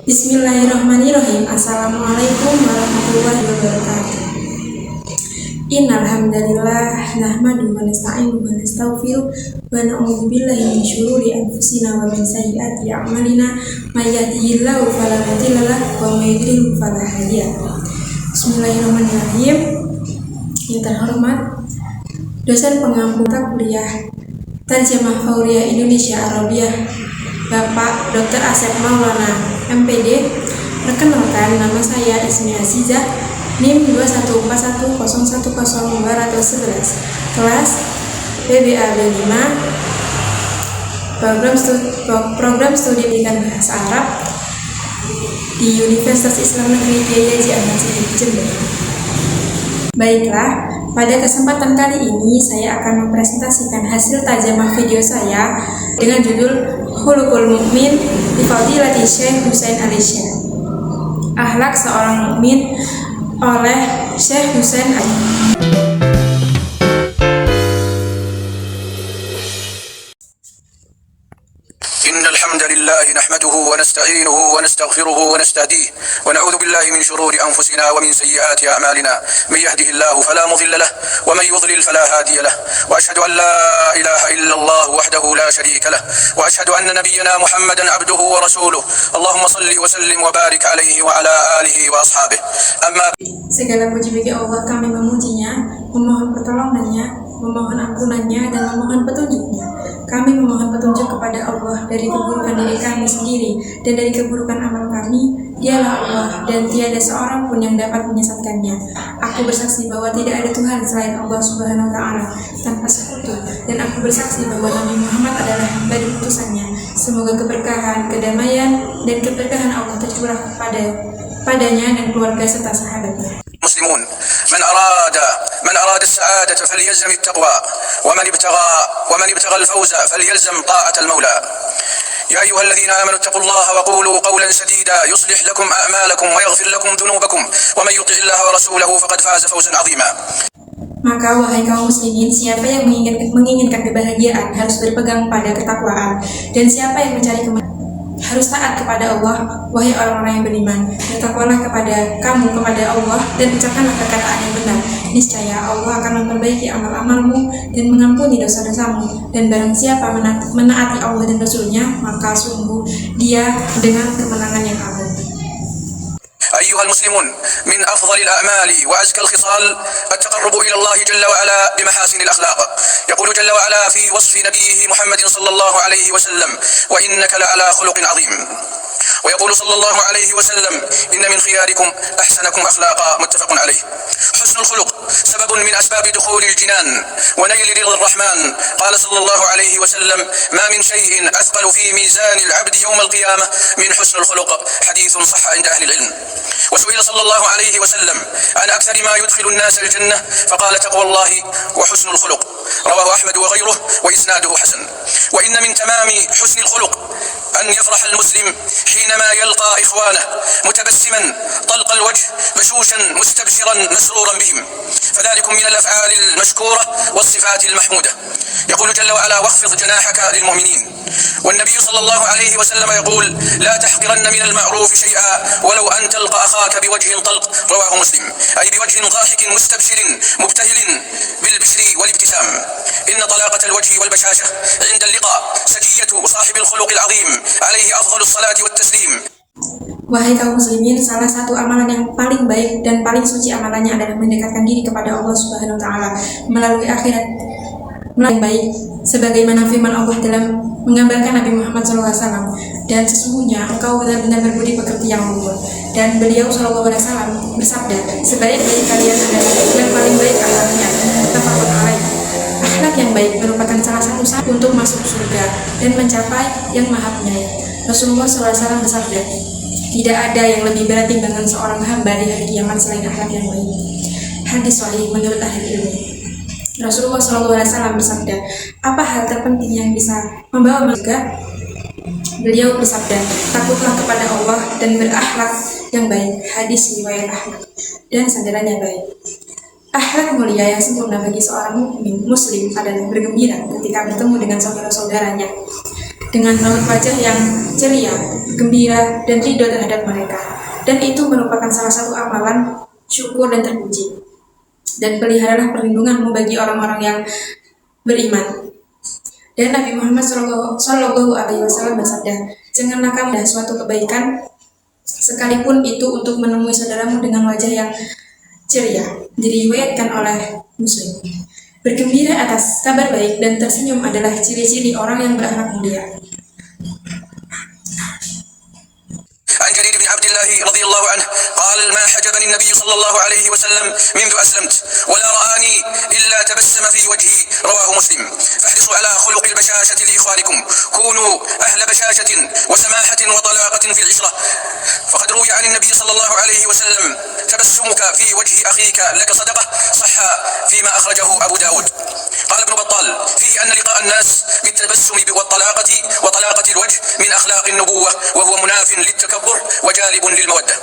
Bismillahirrahmanirrahim. Assalamualaikum warahmatullahi wabarakatuh. Innal hamdalillah nahmaduhu wa nasta'inuhu wa nastaghfiruh wa na'udzu billahi min syururi anfusina wa min sayyiati a'malina may yahdihillahu fala mudilla lahu wa may yudlil fala hadiya lahu. Bismillahirrahmanirrahim. Yang terhormat dosen pengampu mata kuliah Tarjamah Fauriyah Indonesia Arabiyah Bapak Dr. Asep Maulana MPD. Perkenalkan, nama saya Ismi Azizah, NIM 21410102211, kelas PBAB 5, program studi pendidikan bahasa Arab di Universitas Islam Negeri Kiai Haji Ahmad Siddiq Jember. Baiklah, pada kesempatan kali ini saya akan mempresentasikan hasil tarjamah video saya dengan judul Khuluqul Mukmin bi Fadilati Syekh Husain Alisya. Akhlak seorang mukmin oleh Syekh Husain Alisya. إن الحمد لله نحمده ونستعينه ونستغفره ونستهديه ونعوذ بالله من شرور أنفسنا ومن سيئات أعمالنا من يهده الله فلا مضل له ومن يضلل فلا هادي له وأشهد أن لا إله إلا الله وحده لا شريك له وأشهد أن نبينا محمدا عبده ورسوله اللهم صل وسلم وبارك عليه وعلى آله وأصحابه أما Segala puji bagi Allah, kami memujinya, memohon pertolongannya, memohon ampunannya, dan memohon petunjuknya. Kami memohon petunjuk kepada Allah dari keburukan diri kami sendiri dan dari keburukan amal kami. Dialah Allah dan tiada seorang pun yang dapat menyesatkannya. Aku bersaksi bahwa tidak ada Tuhan selain Allah Subhanahu wa Ta'ala tanpa sekutu, dan aku bersaksi bahwa Nabi Muhammad adalah hamba dan utusannya. Semoga keberkahan, kedamaian, dan keberkahan Allah tercurah padanya dan keluarga serta sahabatnya. مسلمون من أراد السعادة فليلزم التقوى ومن ابتغى الفوز فليلزم طاعة المولى. يا أيها الذين آمنوا اتقوا الله وقولوا قولا سديدا يصلح لكم أعمالكم ويغفر لكم ذنوبكم ومن يطع الله ورسوله فقد فاز فوزا عظيما. Maka wahai kaum muslimin, siapa yang menginginkan kebahagiaan harus berpegang pada ketakwaan, dan siapa yang mencari kemenangan harus taat kepada Allah. Wahai orang-orang yang beriman, bertakwalah kepada Allah dan ucapkanlah perkataan yang benar. Niscaya Allah akan memperbaiki amal-amalmu dan mengampuni dosa-dosamu. Dan barang siapa menaati Allah dan Rasulnya, maka sungguh dia dengan kemenangan yang agung. أيها المسلمون، من أفضل الأعمال وأزكى الخصال التقرب إلى الله جل وعلا بمحاسن الأخلاق. يقول جل وعلا في وصف نبيه محمد صلى الله عليه وسلم: وإنك لعلى خلق عظيم. ويقول صلى الله عليه وسلم: إن من خياركم أحسنكم أخلاقا. متفق عليه. حسن الخلق سبب من أسباب دخول الجنان ونيل رضا الرحمن. قال صلى الله عليه وسلم: ما من شيء أثقل في ميزان العبد يوم القيامة من حسن الخلق. حديث صح عند أهل العلم. وسئل صلى الله عليه وسلم عن أكثر ما يدخل الناس الجنة فقال: تقوى الله وحسن الخلق. رواه أحمد وغيره وإسناده حسن. وإن من تمام حسن الخلق أن يفرح المسلم حينما يلقى إخوانه متبسما طلق الوجه بشوشا مستبشرا مسرورا بهم، فذلك من الأفعال المشكورة والصفات المحمودة. يقول جل وعلا: واخفض جناحك للمؤمنين. والنبي صلى الله عليه وسلم يقول: لا تحقرن من المعروف شيئا ولو أن تلقى أخاك بوجه طلق. رواه مسلم. أي بوجه ضاحك مستبشر مبتهل بالبشر والابتسام. إن طلاقة الوجه والبشاشة عند اللقاء سجية صاحب الخلق العظيم عليه أفضل الصلاة والتسليم. Wahai kaum muslimin, salah satu amalan yang paling baik dan paling suci amalannya adalah mendekatkan diri kepada Allah Subhanahu wa Ta'ala melalui akhirat yang baik, sebagaimana firman Allah dalam menggambarkan Nabi Muhammad SAW. Dan sesungguhnya engkau benar-benar berbudi pekerti yang luhur. Dan beliau SAW bersabda, sebaik-baik kalian adalah yang paling baik akhlaknya. Muttafaqun alaih. Akhlak yang baik merupakan salah satu syarat untuk masuk surga dan mencapai yang maha penyayang. Rasulullah SAW bersabda, tidak ada yang lebih berat timbangan seorang hamba di hari kiamat selain akhlak yang baik. Hadis sahih menurut ahli ilmu. Rasulullah SAW bersabda, apa hal terpenting yang bisa membawa surga? Beliau bersabda, takutlah kepada Allah dan berakhlak yang baik. Hadis riwayat Ahmad dan sandarannya baik. Akhlak mulia yang sempurna bagi seorang mukmin muslim adalah bergembira ketika bertemu dengan saudara-saudaranya. dengan raut wajah yang ceria, gembira, dan ridho terhadap mereka. Dan itu merupakan salah satu amalan syukur dan terpuji. Dan peliharalah perlindunganmu bagi orang-orang yang beriman. Dan Nabi Muhammad Shallallahu Alaihi Wasallam bersabda, janganlah kamu ada suatu kebaikan sekalipun itu untuk menemui saudaramu dengan wajah yang ceria. Diriwayatkan oleh Muslim. Bergembira atas kabar baik dan tersenyum adalah ciri-ciri orang yang berakhlak mulia. عن جرير بن عبد الله رضي الله عنه قال ما حجبني النبي صلى الله عليه وسلم منذ أسلمت ولا رآني إلا تبسم في وجهي رواه مسلم. فاحرصوا على خلق البشاشة لإخوانكم، كونوا أهل بشاشة وسماحة وطلاقة في العشرة، فقد روي عن النبي صلى الله عليه وسلم تبسمك في وجه أخيك لك صدقة، صح فيما أخرجه أبو داود. قال ابن بطال فيه أن لقاء الناس بالتبسم والطلاقة وطلاقة الوجه من أخلاق النبوة وهو مناف للتكبر وجالب للمودة.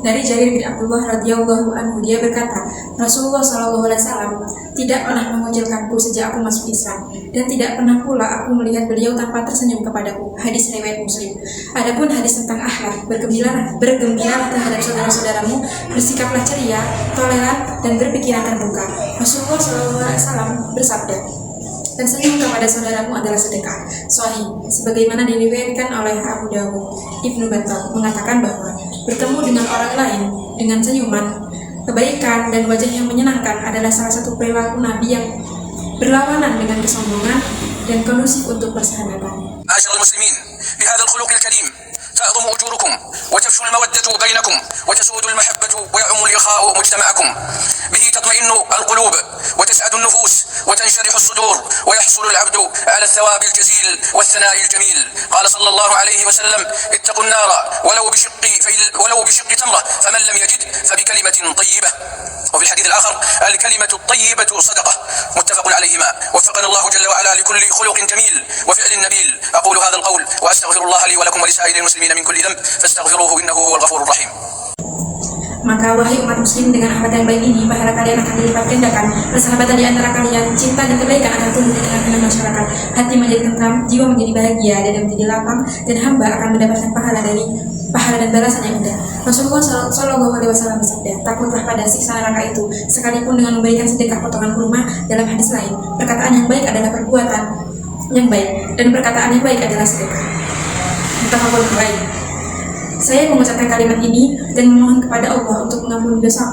Dari Jarir bin Abdullah radhiyallahu anhu, dia berkata, Rasulullah Shallallahu Alaihi Wasallam tidak pernah mengucilkanku sejak aku masuk Islam, dan tidak pernah pula aku melihat beliau tanpa tersenyum kepadaku. Hadis riwayat Muslim. Adapun hadis tentang akhlak, bergembira terhadap saudara-saudaramu, bersikaplah ceria, toleran, dan berpikiran terbuka. Rasulullah Shallallahu Alaihi Wasallam bersabda, dan senyum kepada saudaramu adalah sedekah. Sahih, sebagaimana diriwayatkan oleh Abu Dawud. Ibnu Battal mengatakan bahwa bertemu dengan orang lain dengan senyuman, kebaikan, dan wajah yang menyenangkan adalah salah satu perilaku Nabi yang berlawanan dengan kesombongan dan kondusif untuk persahabatan. Ma'asyiral muslimin, bihadzal khuluqil karim تعظم أجوركم وتفشو المودة بينكم وتسود المحبة ويعم الإخاء مجتمعكم، به تطمئن القلوب وتسعد النفوس وتنشرح الصدور ويحصل العبد على الثواب الجزيل والثناء الجميل. قال صلى الله عليه وسلم اتقوا النار ولو بشق تمرة فمن لم يجد فبكلمة طيبة. وفي الحديث الآخر الكلمة الطيبة صدقة، متفق عليهما. وفقنا الله جل وعلا لكل خلق جميل وفعل نبيل. أقول هذا القول وأستغفر الله لي ولكم ولسائر المسلمين min kulli dhanb fastaghfiruhu innahu huwal ghafurur rahim. Maka wahai umat muslim, dengan akhlak yang baik ini pahala kalian akan dilipat gandakan, persahabatan di antara kalian, cinta dan kebaikan akan tumbuh di tengah-tengah masyarakat, hati menjadi tentram, jiwa menjadi bahagia, dan menjadi lapang, dan hamba akan mendapatkan pahala dan balasan yang indah. Rasulullah Shallallahu Alaihi Wasallam bersabda, takutlah pada siksa neraka itu, sekalipun dengan memberikan sedekah potongan kurma. Dalam hadis lain, perkataan yang baik adalah perbuatan yang baik, dan perkataan yang baik adalah sedekah. Muttafaqun alaih. Saya mengucapkan kalimat ini dan memohon kepada Allah untuk mengampuni dosa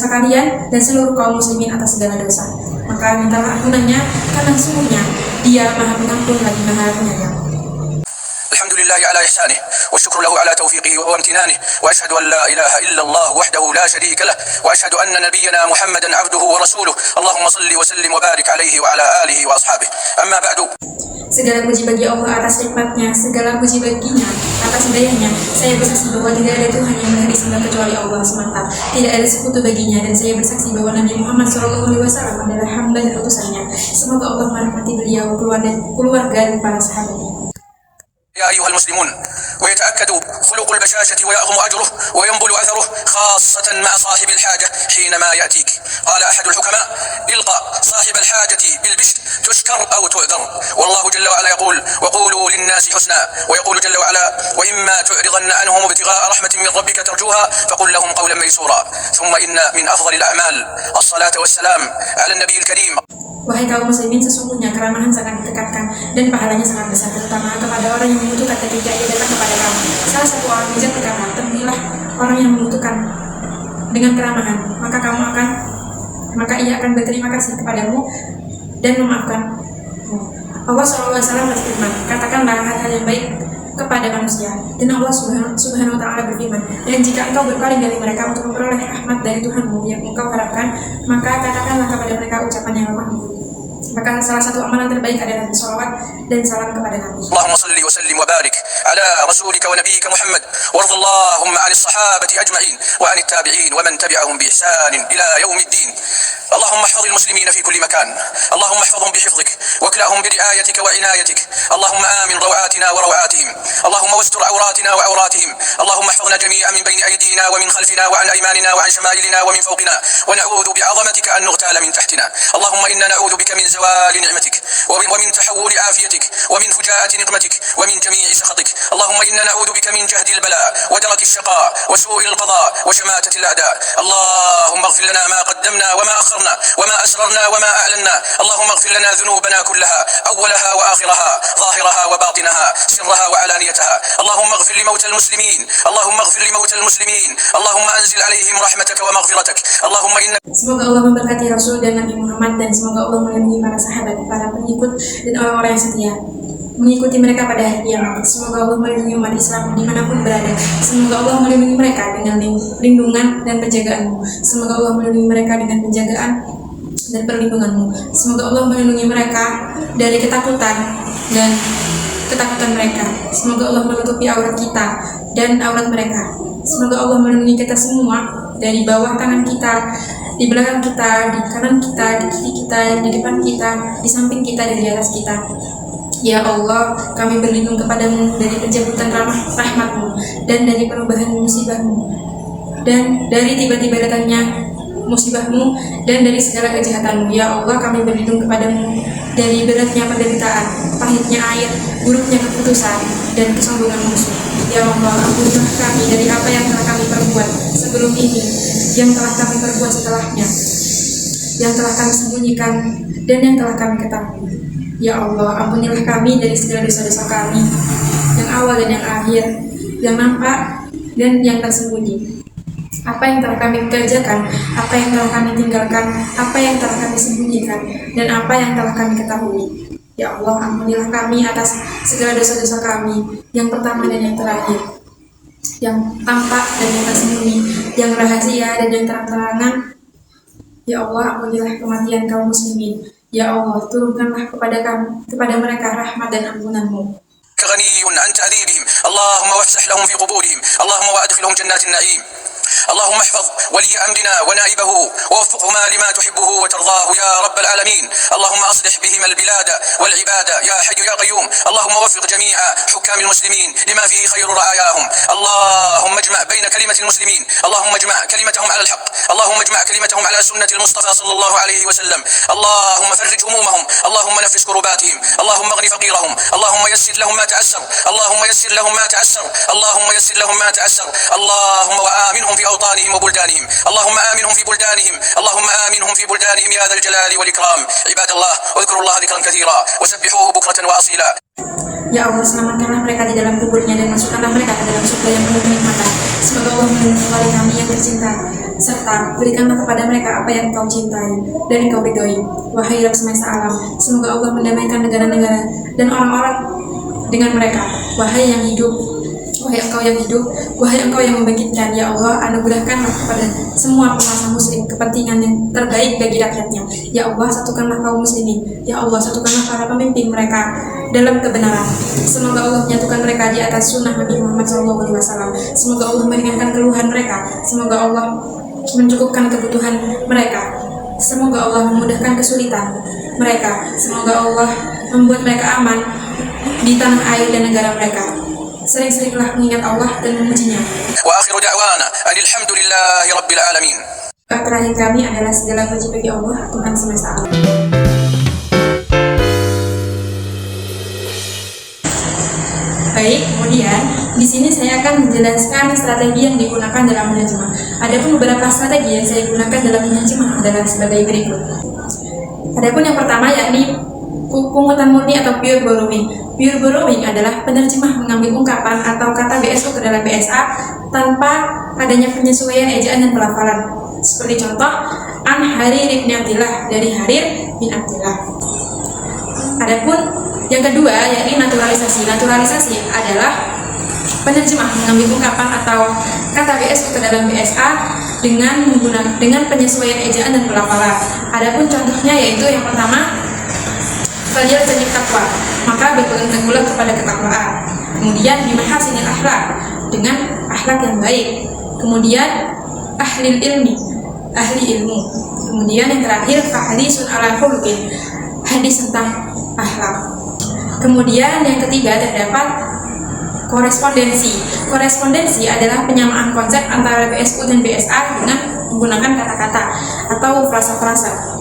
kalian dan seluruh kaum muslimin atas segala dosa. Maka mintalah ampunannya, karena sesungguhnya Dia Maha Pengampun lagi Maha Penyayang. Alhamdulillah ala ihsanih wa syukru lahu ala taufiqihi wa amtinanih wa ashhadu an la ilaha illa Allah wahdahu la syarika lah wa ashhadu anna nabiyyana Muhammadan abduhu wa rasuluh. Allahumma salli wa sallim wa barik alaihi wa ala alihi wa ashabihi. Amma ba'du. Segala puji bagi Allah atas nikmatnya, segala puji baginya atas hidayahnya. Saya bersaksi bahwa tidak ada Tuhan yang berhak disembah kecuali Allah semata. Tidak ada sekutu baginya, dan saya bersaksi bahwa Nabi Muhammad SAW adalah hamba dan utusannya. Semoga Allah merahmati beliau, keluarga dan para sahabatnya. يا أيها المسلمون، ويتأكد خلق البشاشة ويعظم أجره وينبل أثره خاصة مع صاحب الحاجة حينما يأتيك. قال أحد الحكماء القى صاحب الحاجة بالبشر تشكر أو تؤذر. والله جل وعلا يقول وقولوا للناس حسنا، ويقول جل وعلا وإما تعرضن عنهم ابتغاء رحمة من ربك ترجوها فقل لهم قولا ميسورا. ثم إن من أفضل الأعمال الصلاة والسلام على النبي الكريم. Wahai kaum muslimin, sesungguhnya keramahan sangat ditekatkan dan pahalanya sangat besar, terutama kepada orang yang membutuhkan ketika ia datang kepada kamu. Salah satu orang bijak berkata, temuilah orang yang membutuhkan dengan keramahan, maka ia akan berterima kasih kepadamu dan memaafkanmu. Allah SAW berfirman, katakanlah hal-hal yang baik kepada manusia, dan Allah Subhanahu wa Ta'ala berfirman, dan jika engkau berpaling dari mereka untuk memperoleh rahmat dari Tuhanmu yang engkau harapkan, maka katakanlah kepada mereka ucapan yang lemah lembut. Maka salah satu amalan terbaik adalah bersolawat dan salam kepada Nabi. Allahumma salli wa sallim wa barik على رسولك ونبيك محمد، وارض اللهم عن الصحابة أجمعين وعن التابعين ومن تبعهم بإحسان إلى يوم الدين. اللهم احفظ المسلمين في كل مكان، اللهم احفظهم بحفظك واكلأهم برعايتك وعنايتك. اللهم آمن روعاتنا وروعاتهم، اللهم واستر عوراتنا وعوراتهم. اللهم احفظنا جميعا من بين أيدينا ومن خلفنا وعن أيماننا وعن شمائلنا ومن فوقنا، ونعوذ بعظمتك أن نغتال من تحتنا. اللهم إنا نعوذ بك من زوال نعمتك ومن تحول عافيتك ومن فجاءة نقمتك ومن جميع سخطك. اللهم إنا نعوذ بك من جهد البلاء ودرك الشقاء وسوء القضاء وشماتة الأعداء. اللهم اغفر لنا ما قدمنا وما أخرنا وما أسررنا وما أعلنا. اللهم اغفر لنا ذنوبنا كلها، أولها وآخرها، ظاهرها وباطنها، سرها وعلانيتها. اللهم اغفر لموتى المسلمين، اللهم اغفر لموتى المسلمين. اللهم أنزل عليهم رحمتك ومغفرتك. اللهم إن Semoga Allah memberkati Rasul dan Nabi Muhammad, dan semoga Allah melindungi para sahabat, para pengikut dan orang-orang yang setia mengikuti mereka pada hari kiamat. Semoga Allah melindungi umat Islam dimanapun berada. Semoga Allah melindungi mereka dengan lindungan dan penjagaan-Mu. Semoga Allah melindungi mereka dengan penjagaan dan perlindungan-Mu. Semoga Allah melindungi mereka dari ketakutan mereka. Semoga Allah menutupi aurat kita dan aurat mereka. Semoga Allah melindungi kita semua dari bawah tangan kita, di belakang kita, di kanan kita, di kiri kita, di depan kita, di samping kita, dan di atas kita. Ya Allah, kami berlindung kepadamu dari pencabutan rahmat-Mu dan dari perubahan musibah-Mu dan dari tiba-tiba datangnya musibah-Mu dan dari segala kejahatan-Mu. Ya Allah, kami berlindung kepadamu dari beratnya penderitaan, pahitnya air, buruknya keputusan, dan kesombongan musuh. Ya Allah, ampunilah kami dari apa yang telah kami perbuat sebelum ini, yang telah kami perbuat setelahnya, yang telah kami sembunyikan, dan yang telah kami ketahui. Ya Allah, ampunilah kami dari segala dosa-dosa kami, yang awal dan yang akhir, yang nampak dan yang tersembunyi. Apa yang telah kami kerjakan, apa yang telah kami tinggalkan, apa yang telah kami sembunyikan, dan apa yang telah kami ketahui. Ya Allah, ampunilah kami atas segala dosa-dosa kami, yang pertama dan yang terakhir, yang tampak dan yang tersembunyi, yang rahasia dan yang terang-terangan. Ya Allah, ampunilah kematian kaum muslimin. Ya Allah, turunkanlah kepada mereka rahmat dan ampunan-Mu. غني عن تعذيبهم، اللهم وافسح لهم في قبورهم، اللهم وادخلهم جنات النعيم. اللهم احفظ ولي أمرنا ونائبه ووفقهما لما تحبه وترضاه يا رب العالمين. اللهم أصلح بهما البلاد والعباد يا حي يا قيوم. اللهم وفق جميع حكام المسلمين لما فيه خير رعاياهم. اللهم اجمع بين كلمة المسلمين، اللهم اجمع كلمتهم على الحق، اللهم اجمع كلمتهم على سنة المصطفى صلى الله عليه وسلم. اللهم فرج همومهم، اللهم نفس كرباتهم، اللهم اغن فقيرهم، اللهم يسر لهم ما تعسر، اللهم يسر لهم ما تعسر، اللهم يسر لهم ما تعسر. اللهم وآمنهم في أوطانهم وبلدانهم، اللهم آمنهم في بلدانهم، اللهم آمنهم في بلدانهم يا ذا الجلال والإكرام. عباد الله، اذكروا الله ذكرا كثيرا وسبحوه بكرة وأصيلا. Ya Allah, selamatkanlah mereka di dalam kuburnya dan masukkanlah mereka ke dalam surga yang penuh kenikmatan. Semoga Allah melindungi wali kami yang tercinta, serta berikanlah kepada mereka apa yang Engkau cintai dan Engkau ridhoi. Wahai Rabb semesta alam, semoga Allah mendamaikan negara-negara dan orang-orang dengan mereka. Wahai yang hidup, wahai Engkau yang hidup, wahai Engkau yang membangkitkan. Ya Allah, anugerahkanlah kepada semua penguasa muslim kepentingan yang terbaik bagi rakyatnya. Ya Allah, satukanlah kaum muslimin. Ya Allah, satukanlah para pemimpin mereka dalam kebenaran. Semoga Allah menyatukan mereka di atas sunnah Nabi Muhammad SAW. Semoga Allah meringankan keluhan mereka. Semoga Allah mencukupkan kebutuhan mereka. Semoga Allah memudahkan kesulitan mereka. Semoga Allah membuat mereka aman di tanah air dan negara mereka. Sering-seringlah mengingat Allah dan memujinya. Wa akhiru da'wana alhamdulillahi rabbil alamin. Terakhir kami adalah segala puji bagi Allah, Tuhan semesta alam. Baik, kemudian di sini saya akan menjelaskan strategi yang digunakan dalam menerjemah. Adapun beberapa strategi yang saya gunakan dalam menerjemah adalah sebagai berikut. Adapun yang pertama yakni pungutan murni atau pure borrowing. Pure borrowing adalah penerjemah mengambil ungkapan atau kata BSO ke dalam BSA tanpa adanya penyesuaian ejaan dan pelafalan. Seperti contoh, an Harir bin Abdillah dari Harir bin Abdillah. Adapun yang kedua yakni naturalisasi. Naturalisasi adalah penerjemah mengambil ungkapan atau kata BSO ke dalam BSA dengan penyesuaian ejaan dan pelafalan. Adapun contohnya yaitu yang pertama, Fajr tajib takwa, maka berpegang teguhlah kepada ketakwaan. Kemudian bimahasinil akhlak, dengan akhlak yang baik. Kemudian ahlil ilmi, ahli ilmu. Kemudian yang terakhir fahadisun ala khuluqin, hadis tentang akhlak. Kemudian yang ketiga terdapat korespondensi. Korespondensi adalah penyamaan konsep antara BSU dan BSA dengan menggunakan kata-kata atau frasa-frasa.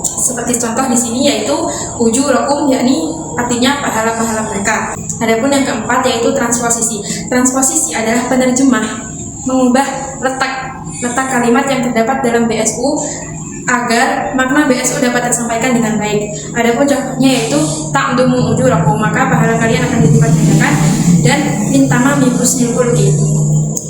Seperti contoh di sini yaitu ujurakum, yakni artinya pahala-pahala mereka. Adapun yang keempat yaitu transposisi. Transposisi adalah penerjemah, mengubah letak kalimat yang terdapat dalam BSU agar makna BSU dapat tersampaikan dengan baik. Adapun contohnya yaitu ta'dumu ujurakum, maka pahala kalian akan dilipat gandakan, dan mintama husnil khuluqi,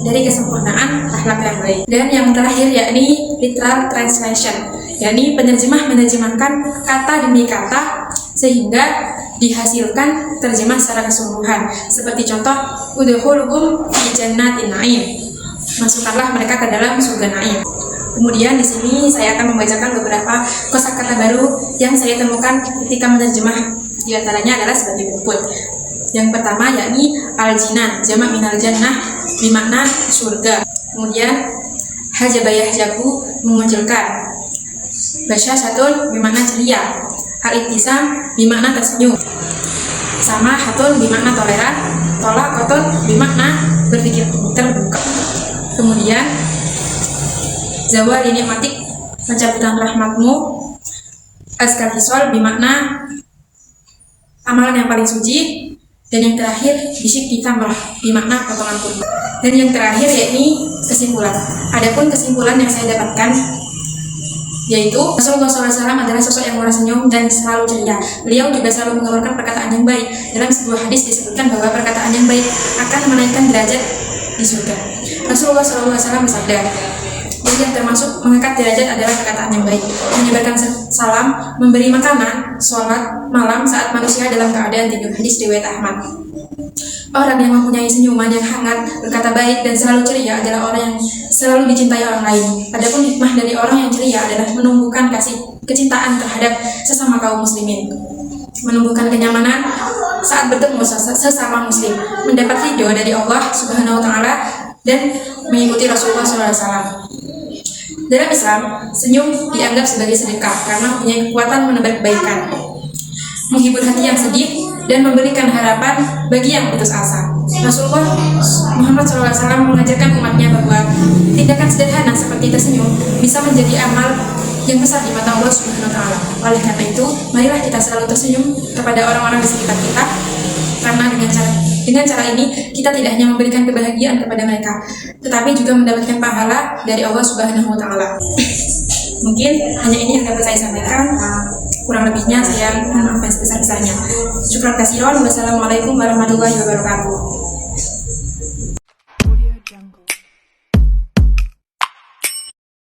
dari kesempurnaan akhlak yang baik. Dan yang terakhir yakni literal translation, yakni penerjemah menerjemahkan kata demi kata sehingga dihasilkan terjemah secara keseluruhan. Seperti contoh udkhuluhum fi jannatin na'im, masukkanlah mereka ke dalam surga Naim. Kemudian di sini saya akan membacakan beberapa kosakata baru yang saya temukan ketika menerjemah. Di antaranya adalah sebagai berikut. Yang pertama yakni al-jinan, jamak minal jannah, bermakna surga. Kemudian hajabayah jabu, memunculkan. Basyasatun bermakna ceria. Al-ibtisam bermakna tersenyum. Sama hatun bermakna toleran. Tolakotun bermakna berpikir terbuka. Kemudian zawal nikmatik, pencabutan rahmatmu. Azkar hisol bermakna amalan yang paling suci. Dan yang terakhir bisik ditambah bermakna potongan kurma. Dan yang terakhir yakni kesimpulan. Adapun kesimpulan yang saya dapatkan yaitu Rasulullah SAW adalah sosok yang murah senyum dan selalu ceria. Beliau juga selalu mengeluarkan perkataan yang baik. Dalam sebuah hadis disebutkan bahwa perkataan yang baik akan menaikkan derajat di surga. Rasulullah SAW bersabda, jadi yang termasuk mengangkat derajat adalah perkataan yang baik, menyebarkan salam, memberi makanan, sholat malam saat manusia dalam keadaan tidur. Hadis riwayat Ahmad. Orang yang mempunyai senyuman yang hangat, berkata baik dan selalu ceria adalah orang yang selalu dicintai orang lain. Adapun hikmah dari orang yang ceria adalah menumbuhkan kecintaan terhadap sesama kaum muslimin, menumbuhkan kenyamanan saat bertemu sesama muslim, mendapat ridho dari Allah Subhanahu wa taala, dan mengikuti Rasulullah SAW. Dalam Islam, senyum dianggap sebagai sedekah karena mempunyai kekuatan menebar kebaikan, menghibur hati yang sedih, dan memberikan harapan bagi yang putus asa. Rasulullah Muhammad SAW mengajarkan umatnya bahwa tindakan sederhana seperti tersenyum bisa menjadi amal yang besar di mata Allah Subhanahu wa taala. Oleh karena itu, marilah kita selalu tersenyum kepada orang-orang di sekitar kita, karena dengan cara ini kita tidak hanya memberikan kebahagiaan kepada mereka, tetapi juga mendapatkan pahala dari Allah Subhanahu wa taala. Mungkin hanya ini yang dapat saya sampaikan. Kurang lebihnya saya mohon maaf yang sebesar-besarnya. Syukran kasiron. Wassalamualaikum warahmatullahi wabarakatuh.